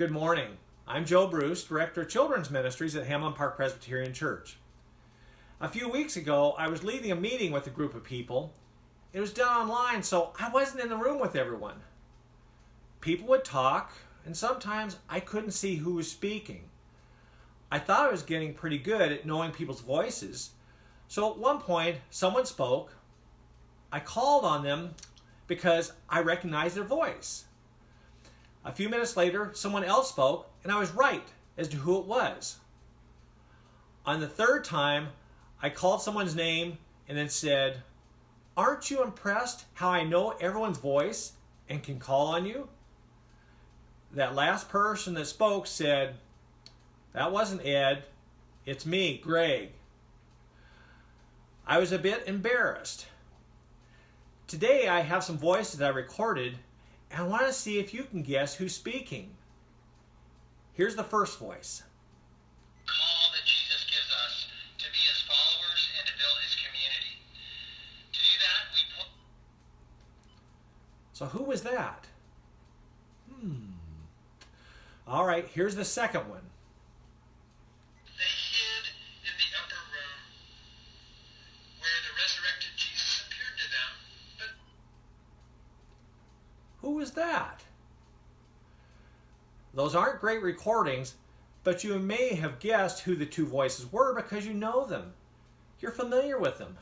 Good morning. I'm Joe Bruce, Director of Children's Ministries at Hamlin Park Presbyterian Church. A few weeks ago, I was leading a meeting with a group of people. It was done online, so I wasn't in the room with everyone. People would talk, and sometimes I couldn't see who was speaking. I thought I was getting pretty good at knowing people's voices, so at one point, someone spoke. I called on them because I recognized their voice. A few minutes later, someone else spoke, and I was right as to who it was. On the third time, I called someone's name and then said, "Aren't you impressed how I know everyone's voice and can call on you?" That last person that spoke said, "That wasn't Ed, it's me, Greg." I was a bit embarrassed. Today I have some voices that I recorded, and I want to see if you can guess who's speaking. Here's the first voice. Call that Jesus gives us to be his followers and to build his community. To do that, we put... So who was that? All right, here's the second one. They hid in the upper room where the resurrected Jesus appeared to them. But Who was that? Those aren't great recordings, but you may have guessed who the two voices were because you know them. You're familiar with them.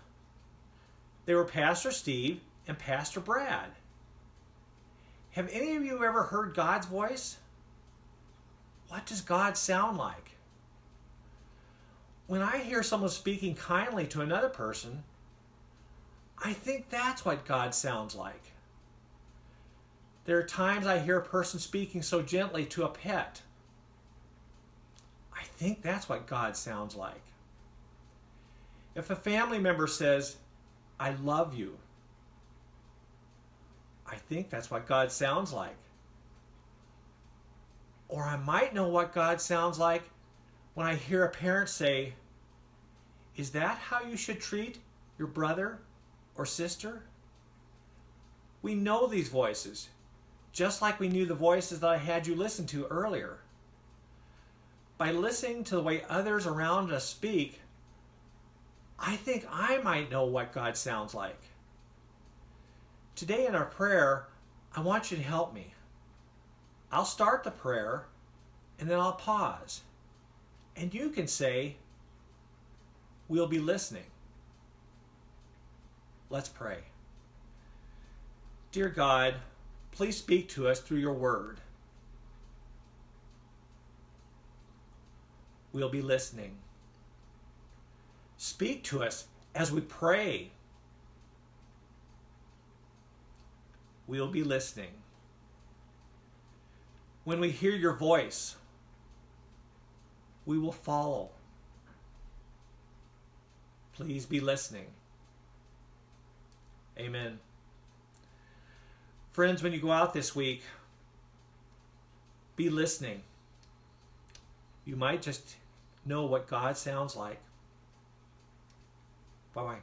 They were Pastor Steve and Pastor Brad. Have any of you ever heard God's voice? What does God sound like? When I hear someone speaking kindly to another person, I think that's what God sounds like. There are times I hear a person speaking so gently to a pet. I think that's what God sounds like. If a family member says, "I love you," I think that's what God sounds like. Or I might know what God sounds like when I hear a parent say, "Is that how you should treat your brother or sister?" We know these voices, just like we knew the voices that I had you listen to earlier. By listening to the way others around us speak, I think I might know what God sounds like. Today in our prayer, I want you to help me. I'll start the prayer, and then I'll pause. And you can say, "We'll be listening." Let's pray. Dear God, please speak to us through your word. We'll be listening. Speak to us as we pray. We'll be listening. When we hear your voice, we will follow. Please be listening. Amen. Friends, when you go out this week, be listening. You might just know what God sounds like. Bye-bye.